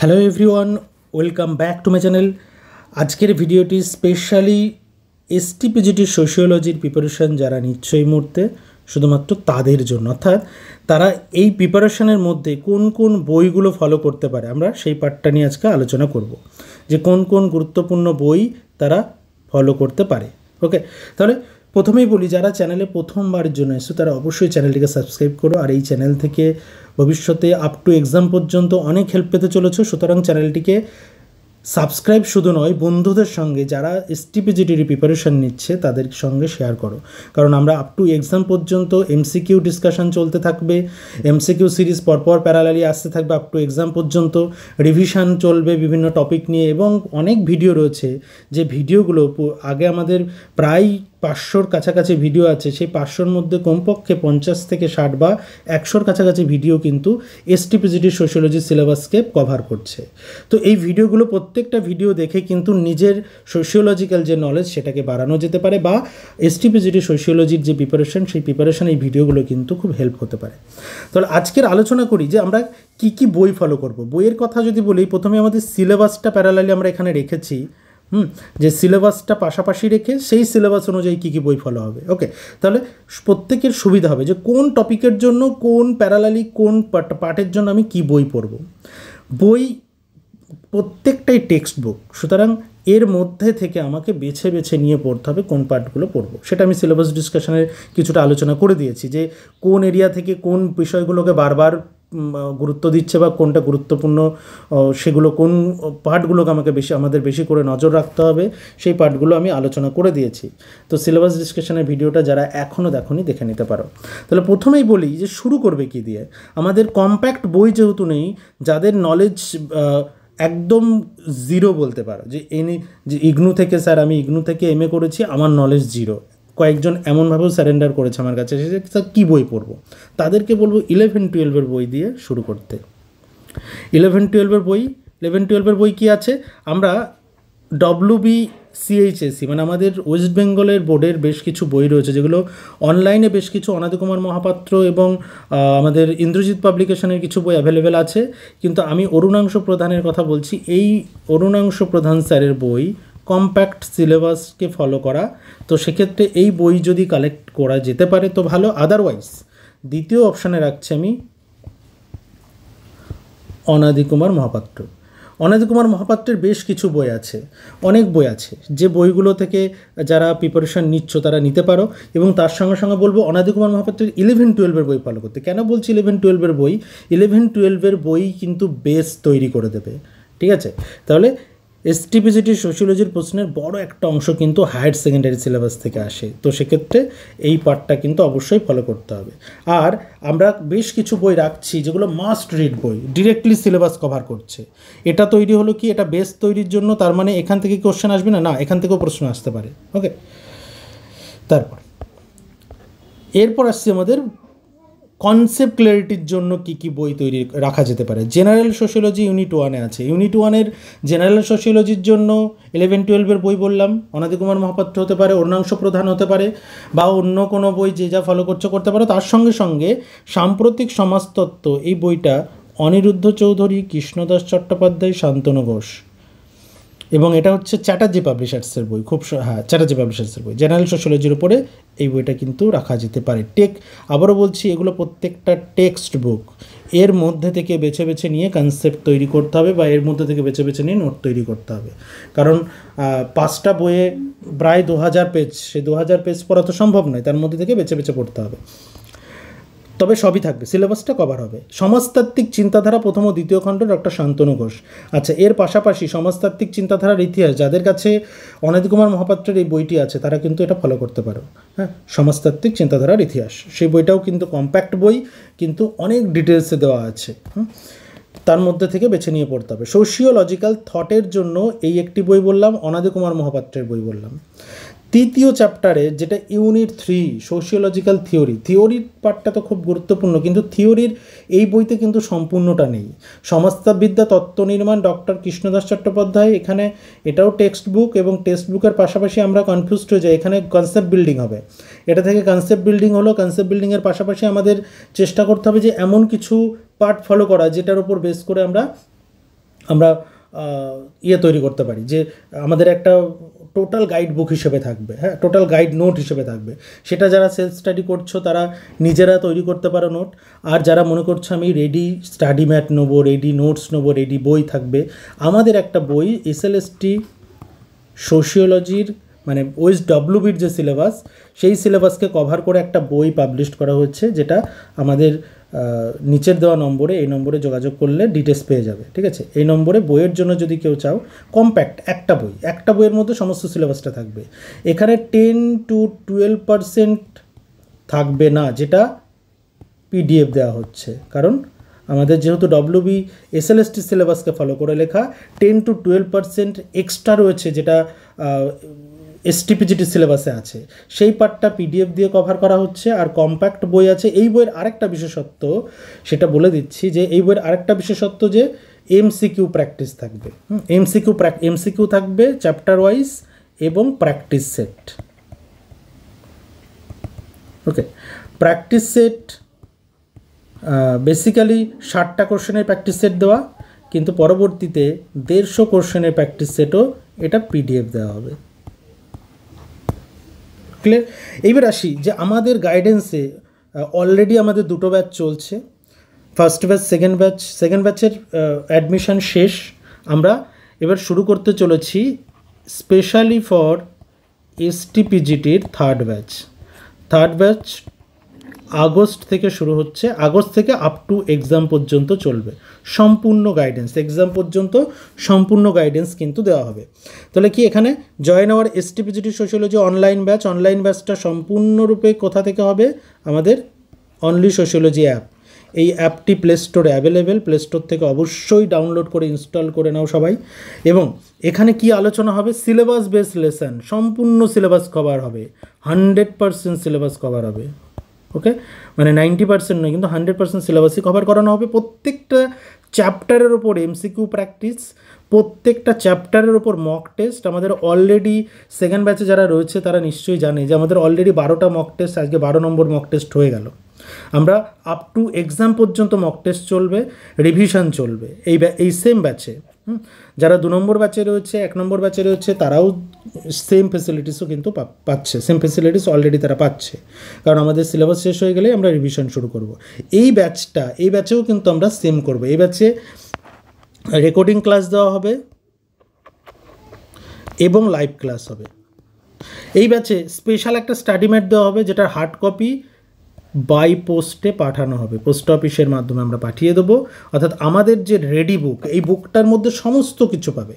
Hello everyone, welcome back to my channel. আজকের ভিডিওটি specially STPGT সোশিওলজির preparation যারা নিচ্ছে এই মুহূর্তে শুধুমাত্র তাদের জন্য, অর্থাৎ তারা এই প্রিপারেশানের মধ্যে কোন কোন বইগুলো ফলো করতে পারে আমরা সেই পার্টটা নিয়ে আজকে আলোচনা করব, যে কোন কোন গুরুত্বপূর্ণ বই তারা ফলো করতে পারে। ওকে, তাহলে প্রথমেই বলি, যারা চ্যানেলে প্রথমবারের জন্য এসো তারা অবশ্যই চ্যানেলটিকে সাবস্ক্রাইব করো, আর এই চ্যানেল থেকে ভবিষ্যতে আপ টু এক্সাম পর্যন্ত অনেক হেল্প পেতে চলেছো। সুতরাং চ্যানেলটিকে সাবস্ক্রাইব শুধু নয়, বন্ধুদের সঙ্গে যারা এসটিপিজিটির প্রিপারেশান নিচ্ছে তাদের সঙ্গে শেয়ার করো, কারণ আমরা আপ টু এক্সাম পর্যন্ত এমসিকিউ ডিসকাশন চলতে থাকবে, এমসিকিউ সিরিজ পরপর প্যারালালি আসতে থাকবে আপ টু এক্সাম পর্যন্ত, রিভিশন চলবে বিভিন্ন টপিক নিয়ে, এবং অনেক ভিডিও রয়েছে যে ভিডিওগুলো আগে আমাদের প্রায় 500-র কাছাকাছি ভিডিও আছে, সেই 500-র মধ্যে কমপক্ষে 50 থেকে 60 বা 100-র কাছাকাছি ভিডিও কিন্তু এসটিপিজিটি সোশিওলজি সিলেবাসকে কভার করছে। তো এই ভিডিওগুলো প্রত্যেকটা ভিডিও দেখে কিন্তু নিজের সোশিওলজিক্যাল যে নলেজ সেটাকে বাড়ানো যেতে পারে, বা এসটিপিজিটি সোশিওলজির যে প্রিপারেশন সেই প্রিপারেশন এই ভিডিওগুলো কিন্তু খুব হেল্প হতে পারে। তাহলে আজকের আলোচনা করি যে আমরা কি কি বই ফলো করব। বইয়ের কথা যদি বলি, প্রথমে আমাদের সিলেবাসটা প্যারালালি আমরা এখানে রেখেছি, যে সিলেবাসটা পাশাপাশি রেখে সেই সিলেবাস অনুযায়ী কী কী বই ফলো হবে। ওকে, তাহলে প্রত্যেকের সুবিধা হবে যে কোন টপিকের জন্য কোন প্যারালালি কোন পার্টের জন্য আমি কি বই পড়ব। বই প্রত্যেকটাই টেক্সট বুক, সুতরাং এর মধ্যে থেকে আমাকে বেছে বেছে নিয়ে পড়তে হবে কোন পার্টগুলো পড়ব। সেটা আমি সিলেবাস ডিসকাশনের কিছুটা আলোচনা করে দিয়েছি, যে কোন এরিয়া থেকে কোন বিষয়গুলোকে বারবার গুরুত্ব দিচ্ছে বা কোনটা গুরুত্বপূর্ণ, সেগুলো কোন পার্টগুলোকে আমাদের বেশি করে নজর রাখতে হবে, সেই পার্টগুলো আমি আলোচনা করে দিয়েছি। তো সিলেবাস ডিসকাশনের ভিডিওটা যারা এখনও দেখোনি দেখে নিতে পারো। তাহলে প্রথমেই বলি যে শুরু করবে কি দিয়ে। আমাদের কম্প্যাক্ট বই যেহেতু নেই, যাদের নলেজ একদম জিরো বলতে পারো, যে যে ইগনু থেকে স্যার আমি ইগনু থেকে এমএ করেছি, আমার নলেজ জিরো, কয়েকজন এমনভাবেও স্যারেন্ডার করেছে আমার কাছে, স্যার কী বই পড়বো, তাদেরকে বলবো 11-12-এর বই দিয়ে শুরু করতে। 11-12-এর বই কী আছে, আমরা WBCHSC মানে আমাদের ওয়েস্ট বেঙ্গলের বোর্ডের বেশ কিছু বই রয়েছে, যেগুলো অনলাইনে বেশ কিছু অনাদি কুমার মহাপাত্র এবং আমাদের ইন্দ্রজিৎ পাবলিকেশনের কিছু বই অ্যাভেলেবেল আছে, কিন্তু আমি অরুণাংশ প্রধানের কথা বলছি। এই অরুণাংশ প্রধান স্যারের বই কম্প্যাক্ট সিলেবাসকে ফলো করা, তো সেক্ষেত্রে এই বই যদি কালেক্ট করা যেতে পারে তো ভালো। আদারওয়াইজ দ্বিতীয় অপশানে রাখছি আমি অনাদি কুমার মহাপাত্রের বেশ কিছু বই আছে, অনেক বই আছে, যে বইগুলো থেকে যারা প্রিপারেশান নিচ্ছ তারা নিতে পারো। এবং তার সঙ্গে সঙ্গে বলবো অনাদি কুমার মহাপাত্রের 11-12-এর বই ফলো করতে। কেন বলছি 11-12-এর বই? 11-12-এর বই কিন্তু বেস তৈরি করে দেবে, ঠিক আছে? তাহলে এসটিপিজিটি সোশিওলজির প্রশ্নের বড় একটা অংশ কিন্তু হায়ার সেকেন্ডারি সিলেবাস থেকে আসে, তো সেক্ষেত্রে এই পার্টটা কিন্তু অবশ্যই ফলো করতে হবে। আর আমরা বেশ কিছু বই রাখছি যেগুলো মাস্ট রিড বই, ডিরেক্টলি সিলেবাস কভার করছে। এটা তৈরি হলো কি, এটা বেস তৈরির জন্য, তার মানে এখান থেকে কোশ্চেন আসবে না, না এখান থেকেও প্রশ্ন আসতে পারে। ওকে, এরপর আসছে আমাদের কনসেপ্ট ক্ল্যারিটির জন্য কী কী বই তৈরি রাখা যেতে পারে। জেনারেল সোশিওলজি ইউনিট 1-এ আছে। ইউনিট 1-এর জেনারেল সোশিওলজির জন্য 11-12-এর বই বললাম, অনাদি কুমার মহাপাত্র হতে পারে, অরুণাংশ প্রধান হতে পারে, বা অন্য কোনো বই যে যা ফলো করতে পারো। তার সঙ্গে সঙ্গে সাম্প্রতিক সমাজতত্ত্ব, এই বইটা অনিরুদ্ধ চৌধুরী, কৃষ্ণদাস চট্টোপাধ্যায়, শান্তনু ঘোষ, এবং এটা হচ্ছে চ্যাটার্জি পাবলিশার্সের বই, চ্যাটার্জি পাবলিশার্সের বই। জেনারেল সোশিওলজির উপরে এই বইটা কিন্তু রাখা যেতে পারে। আবারও বলছি, এগুলো প্রত্যেকটা টেক্সট বুক, এর মধ্যে থেকে বেছে বেছে নিয়ে কনসেপ্ট তৈরি করতে হবে, বা এর মধ্যে থেকে বেছে বেছে নিয়ে নোট তৈরি করতে হবে। কারণ 5টা বইয়ে প্রায় 2000 পেজ, সেই 2000 পেজ পড়া তো সম্ভব নয়, তার মধ্যে থেকে বেছে বেছে পড়তে হবে। তবে সবই থাকবে, সিলেবাসটা কভার হবে। সমাজতাত্ত্বিক চিন্তাধারা প্রথম ও দ্বিতীয় খণ্ড, ডক্টর শান্তনু ঘোষ। আচ্ছা, এর পাশাপাশি সমাজতাত্ত্বিক চিন্তাধারার ইতিহাস, যাদের কাছে অনিল কুমার মহাপাত্রের এই বইটি আছে তারা কিন্তু এটা ফলো করতে পারো। হ্যাঁ, সমাজতাত্ত্বিক চিন্তাধারার ইতিহাস, সেই বইটাও কিন্তু কম্প্যাক্ট বই, কিন্তু অনেক ডিটেলসে দেওয়া আছে, তার মধ্যে থেকে বেছে নিয়ে পড়তে হবে। সোশিওলজিক্যাল থটের জন্য এই একটি বই বললাম, অনাদি কুমার মহাপাত্রের বই বললাম। তৃতীয় চ্যাপ্টারে যেটা ইউনিট 3 সোশিওলজিক্যাল থিওরির পার্টটা তো খুব গুরুত্বপূর্ণ, কিন্তু থিওরির এই বইতে কিন্তু সম্পূর্ণটা নেই। সমাজবিদ্যা তত্ত্ব নির্মাণ, ডক্টর কৃষ্ণদাস চট্টোপাধ্যায়, এখানে এটাও টেক্সট বুক, এবং টেক্সট বুকের পাশাপাশি আমরা কনফিউজড হয়ে যাই, এখানে কনসেপ্ট বিল্ডিং হবে। এটা থেকে কনসেপ্ট বিল্ডিং হলো, কনসেপ্ট বিল্ডিংয়ের পাশাপাশি আমাদের চেষ্টা করতে হবে যে এমন কিছু পার্ট ফলো করা যেটার উপর বেস করে আমরা আমরা ইয়ে তৈরি করতে পারি, যে আমাদের একটা টোটাল গাইড বুক হিসেবে থাকবে, হ্যাঁ, টোটাল গাইড নোট হিসেবে থাকবে। সেটা যারা সেলফ স্টাডি করছো তারা নিজেরা তৈরি করতে পারো নোট। আর যারা মনে করছো আমি রেডি স্টাডি ম্যাট নেবো, রেডি নোটস নেবো, রেডি বই থাকবে, আমাদের একটা বই এসএলএসটি সোশিওলজির মানে OSWBর যে সিলেবাস, সেই সিলেবাসকে কভার করে একটা বই পাবলিশ করা হচ্ছে, যেটা আমাদের নিচের দেওয়া নম্বরে, এই নম্বরে যোগাযোগ করলে ডিটেলস পেয়ে যাবে, ঠিক আছে। এই নম্বরে বইয়ের জন্য যদি কেউ চাও, কম্প্যাক্ট একটা বইয়ের মধ্যে সমস্ত সিলেবাসটা থাকবে। এখানে 10 to 12% থাকবে না, যেটা PDF দেওয়া হচ্ছে, কারণ আমাদের যেহেতু WB SLST সিলেবাসকে ফলো করে লেখা, 10 to 12% এক্সট্রা রয়েছে, যেটা STPGT সিলেবাসে আছে, সেই পার্টটা PDF দিয়ে কভার করা হচ্ছে। আর কম্প্যাক্ট বই আছে। এই বইয়ের আরেকটা বিশেষত্ব, সেটা বলে দিচ্ছি, যে এই বইয়ের আরেকটা বিশেষত্ব যে MCQ প্র্যাকটিস থাকবে। MCQ থাকবে চ্যাপ্টার ওয়াইজ এবং প্র্যাকটিস সেট। ওকে, প্র্যাকটিস সেট বেসিক্যালি 60টা কোশ্চেনের প্র্যাকটিস সেট দেওয়া, কিন্তু পরবর্তীতে 150 কোশ্চেনের প্র্যাকটিস সেটও এটা PDF দেওয়া হবে। ক্লিয়ার? এইবার আসি যে আমাদের গাইডেন্সে অলরেডি আমাদের দুটো ব্যাচ চলছে, ফার্স্ট ব্যাচ, সেকেন্ড ব্যাচের অ্যাডমিশন শেষ। আমরা এবার শুরু করতে চলেছি স্পেশালি ফর STPGTর থার্ড ব্যাচ আগস্ট থেকে শুরু হচ্ছে, আগস্ট থেকে আপ টু এক্সাম পর্যন্ত চলবে, সম্পূর্ণ গাইডেন্স, এক্সাম পর্যন্ত সম্পূর্ণ গাইডেন্স কিন্তু দেওয়া হবে। তাহলে কি এখানে join our STPGT sociology online ব্যাচটা সম্পূর্ণরূপে কোথা থেকে হবে? আমাদের অনলি সোশিওলজি অ্যাপ। এই অ্যাপটি প্লে স্টোরে অ্যাভেলেবেল, প্লে স্টোর থেকে অবশ্যই ডাউনলোড করে ইনস্টল করে নাও সবাই। এবং এখানে কি আলোচনা হবে? সিলেবাস বেস লেসন, সম্পূর্ণ সিলেবাস কভার হবে, 100% সিলেবাস কভার হবে। ওকে, মানে 90% নয়, কিন্তু 100% সিলেবাসই কভার করানো হবে। প্রত্যেকটা চ্যাপ্টারের ওপর MCQ প্র্যাকটিস, প্রত্যেকটা চ্যাপ্টারের ওপর মক টেস্ট। আমাদের অলরেডি সেকেন্ড ব্যাচে যারা রয়েছে তারা নিশ্চয়ই জানে যে আমাদের অলরেডি 12টা মক টেস্ট, আজকে 12 নম্বর মক টেস্ট হয়ে গেল। আমরা আপ টু এক্সাম পর্যন্ত মক টেস্ট চলবে, রিভিশন চলবে এই সেম ব্যাচে। যারা 2 নম্বর ব্যাচে রয়েছে, 1 নম্বর ব্যাচে রয়েছে, তারাও সেম ফেসিলিটিসও কিন্তু পাচ্ছে, সেম ফেসিলিটিস অলরেডি তারা পাচ্ছে, কারণ আমাদের সিলেবাস শেষ হয়ে গেলেই আমরা রিভিশন শুরু করব। এই ব্যাচেও কিন্তু আমরা সেম করব। এই ব্যাচে রেকর্ডিং ক্লাস দেওয়া হবে এবং লাইভ ক্লাস হবে। এই ব্যাচে স্পেশাল একটা স্টাডি ম্যাট দেওয়া হবে, যেটার হার্ড কপি বাই পোস্টে পাঠানো হবে, পোস্ট অফিসের মাধ্যমে আমরা পাঠিয়ে দেবো। অর্থাৎ আমাদের যে রেডি বুক, এই বুকটার মধ্যে সমস্ত কিছু পাবে,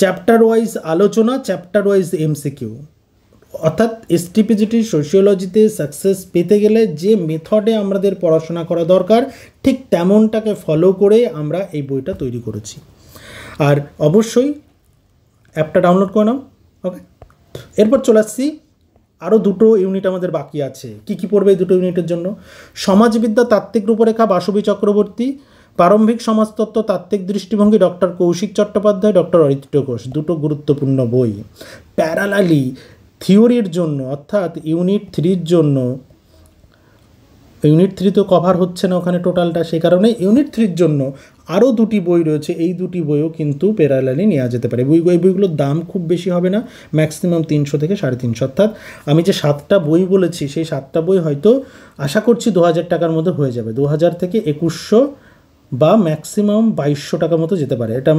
চ্যাপ্টার ওয়াইজ আলোচনা, চ্যাপ্টার ওয়াইজ MCQ। অর্থাৎ STPGT সোশিওলজিতে সাকসেস পেতে গেলে যে মেথডে আমাদের পড়াশোনা করা দরকার, ঠিক তেমনটাকে ফলো করে আমরা এই বইটা তৈরি করেছি। আর অবশ্যই অ্যাপটা ডাউনলোড করে নাও। ওকে, এরপর চলে আসছি, আরও 2টো ইউনিট আমাদের বাকি আছে। কি পড়বে এই 2টো ইউনিটের জন্য? সমাজবিদ্যা তাত্ত্বিক রূপরেখা বাসবী চক্রবর্তী, প্রারম্ভিক সমাজতত্ত্ব তাত্ত্বিক দৃষ্টিভঙ্গি ডক্টর কৌশিক চট্টোপাধ্যায়, ডক্টর অরিত্র ঘোষ। 2টো গুরুত্বপূর্ণ বই। প্যারালালি থিওরির জন্য, অর্থাৎ ইউনিট 3-র জন্য, ইউনিট 3 তো কভার হচ্ছে না ওখানে টোটালটা, সেই কারণে ইউনিট 3-র জন্য আরও 2টি বই রয়েছে। এই 2টি বইও কিন্তু প্যারালালি নেওয়া যেতে পারে। বইগুলোর দাম খুব বেশি হবে না, ম্যাক্সিমাম 300 থেকে 350। অর্থাৎ আমি যে 7টা বই বলেছি, সেই 7টা বই হয়তো আশা করছি 2000 টাকার মধ্যে হয়ে যাবে। 2000 থেকে 2100 বা ম্যাক্সিমাম 2200 টাকা মতো যেতে পারে। এটা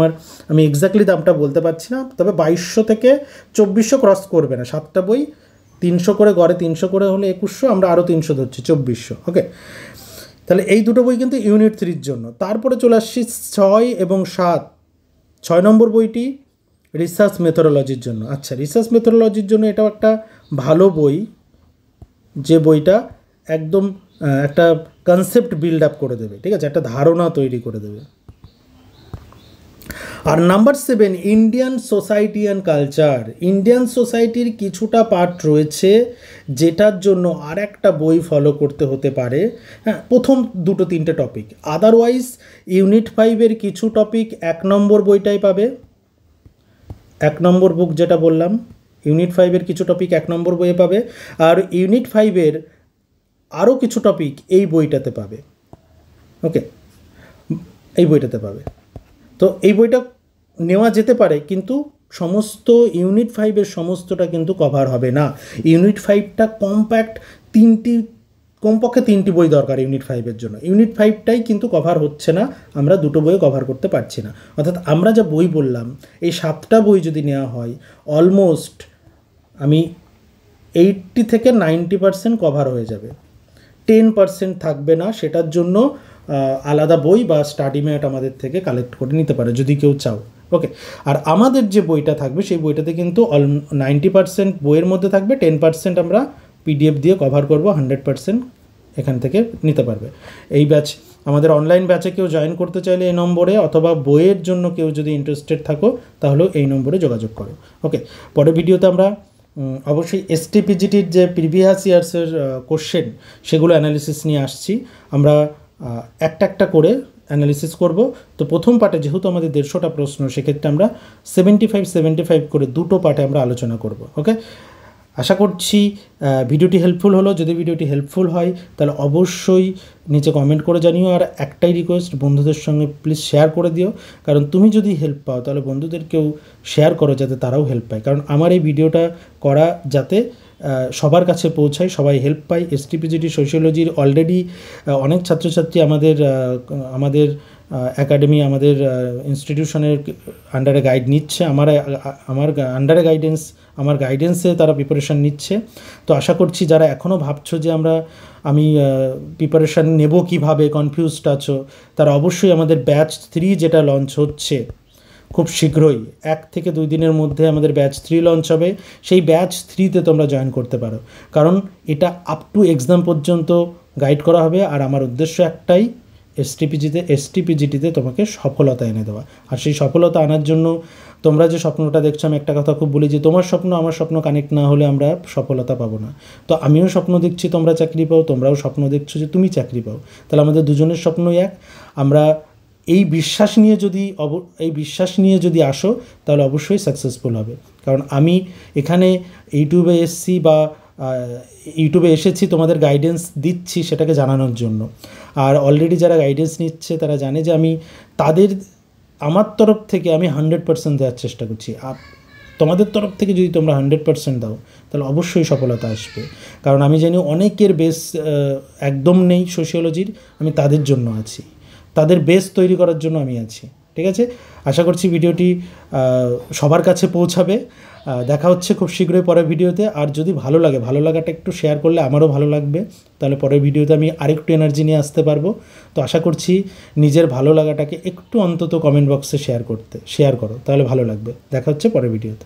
আমি এক্স্যাক্টলি দামটা বলতে পারছি না, তবে 2200 থেকে 2400 ক্রস করবে না। 7টা বই 300 করে, গড়ে 300 করে হলে 2100, আমরা আরও 300 ধরছি, 2400। ওকে, তাহলে এই 2টো বই কিন্তু ইউনিট 3-র জন্য। তারপরে চলে আসছি 6 এবং 7। 6 নম্বর বইটি রিসার্চ মেথোডোলজির জন্য। আচ্ছা, রিসার্চ মেথোডোলজির জন্য এটাও একটা ভালো বই, যে বইটা একদম একটা কনসেপ্ট বিল্ড আপ করে দেবে, ঠিক আছে, একটা ধারণা তৈরি করে দেবে। আর number 7, Indian society and culture. Indian সোসাইটির কিছুটা পার্ট রয়েছে, যেটার জন্য আর একটা বই ফলো করতে হতে পারে। হ্যাঁ, প্রথম 2-3টে টপিক। আদারওয়াইজ ইউনিট 5-এর কিছু টপিক 1 নম্বর বইটাই পাবে। 1 নম্বর বুক যেটা বললাম, ইউনিট 5-এর কিছু টপিক 1 নম্বর বইয়ে পাবে, আর ইউনিট 5-এর আরও কিছু টপিক এই বইটাতে পাবে। ওকে, এই বইটাতে পাবে। তো এই বইটা নেওয়া যেতে পারে, কিন্তু সমস্ত ইউনিট 5-এর সমস্তটা কিন্তু কভার হবে না। ইউনিট 5টা কম্প্যাক্ট, কমপক্ষে 3টি বই দরকার ইউনিট 5-এর জন্য। ইউনিট 5টাই কিন্তু কভার হচ্ছে না, আমরা 2টো বইও কভার করতে পারছি না। অর্থাৎ আমরা যা বই বললাম, এই 7টা বই যদি নেওয়া হয়, অলমোস্ট আমি 80 থেকে 90% কভার হয়ে যাবে। 10% থাকবে না, সেটার জন্য আলাদা বই বা স্টাডি ম্যাট আমাদের থেকে কালেক্ট করে নিতে পারে যদি কেউ চাও। ওকে, আর আমাদের যে বইটা থাকবে সেই বইটাতে কিন্তু 90% বইয়ের মধ্যে থাকবে, 10% আমরা PDF দিয়ে কভার করব, 100% এখান থেকে নিতে পারবে। এই ব্যাচ, আমাদের অনলাইন ব্যাচে কেউ জয়েন করতে চাইলে এই নম্বরে, অথবা বইয়ের জন্য কেউ যদি ইন্টারেস্টেড থাকো তাহলেও এই নম্বরে যোগাযোগ করো। ওকে, পরের ভিডিওতে আমরা অবশ্যই STPGTর যে প্রিভিয়াস ইয়ার্সের কোশ্চেন সেগুলো অ্যানালিসিস নিয়ে আসছি। আমরা একটা একটা করে অ্যানালিসিস করব। তো প্রথম পার্টে যেহেতু আমাদের 150টা প্রশ্ন, সেক্ষেত্রে আমরা 75 করে 2টো পার্টে আমরা আলোচনা করব। ওকে, আশা করছি ভিডিওটি হেল্পফুল হলো। যদি ভিডিওটি হেল্পফুল হয় তাহলে অবশ্যই নিচে কমেন্ট করে জানিও। আর একটাই রিকোয়েস্ট, বন্ধুদের সঙ্গে প্লিজ শেয়ার করে দিও, কারণ তুমি যদি হেল্প পাও তাহলে বন্ধুদেরকেও শেয়ার করো যাতে তারাও হেল্প পায়। কারণ আমার এই ভিডিওটা করা যাতে সবার কাছে পৌঁছায়, সবাই হেল্প পায়। STPGT সোশিওলজির অলরেডি অনেক ছাত্রছাত্রী আমাদের একাডেমি, আমাদের ইনস্টিটিউশনের আন্ডারে গাইড নিচ্ছে, আমার আন্ডারে আমার গাইডেন্সে তারা প্রিপারেশান নিচ্ছে। তো আশা করছি যারা এখনও ভাবছো যে আমি প্রিপারেশান নেব কীভাবে, কনফিউজড আছো, তারা অবশ্যই আমাদের ব্যাচ 3 যেটা লঞ্চ হচ্ছে খুব শীঘ্রই, 1 থেকে 2 দিনের মধ্যে আমাদের ব্যাচ 3 লঞ্চ হবে। সেই ব্যাচ 3তে তোমরা জয়েন করতে পারো, কারণ এটা আপ টু এক্সাম পর্যন্ত গাইড করা হবে। আর আমার উদ্দেশ্য একটাই, STPGTতে তোমাকে সফলতা এনে দেওয়া। আর সেই সফলতা আনার জন্য তোমরা যে স্বপ্নটা দেখছো, আমি একটা কথা খুব বলি যে তোমার স্বপ্ন আমার স্বপ্ন কানেক্ট না হলে আমরা সফলতা পাবো না। তো আমিও স্বপ্ন দেখছি তোমরা চাকরি পাও, তোমরাও স্বপ্ন দেখছো যে তুমি চাকরি পাও, তাহলে আমাদের দুজনের স্বপ্নই এক। আমরা এই বিশ্বাস নিয়ে যদি আসো তাহলে অবশ্যই সাকসেসফুল হবে। কারণ আমি এখানে ইউটিউবে এসেছি তোমাদের গাইডেন্স দিচ্ছি সেটাকে জানানোর জন্য। আর অলরেডি যারা গাইডেন্স নিচ্ছে তারা জানে যে আমার তরফ থেকে আমি 100% দেওয়ার চেষ্টা করছি। আর তোমাদের তরফ থেকে যদি তোমরা 100% দাও তাহলে অবশ্যই সফলতা আসবে। কারণ আমি জানি অনেকের বেস একদম নেই সোশিওলজির, আমি তাদের জন্য আছি, তাদের বেস তৈরি করার জন্য আমি আছি। ঠিক আছে, আশা করছি ভিডিওটি সবার কাছে পৌঁছাবে। দেখা হচ্ছে খুব শীঘ্রই পরের ভিডিওতে। আর যদি ভালো লাগাটা একটু শেয়ার করলে আমারও ভালো লাগবে, তাহলে পরের ভিডিওতে আমি আরেকটু এনার্জি নিয়ে আসতে পারবো। তো আশা করছি নিজের ভালো লাগাটাকে একটু অন্তত কমেন্ট বক্সে শেয়ার করো, তাহলে ভালো লাগবে। দেখা হচ্ছে পরের ভিডিওতে।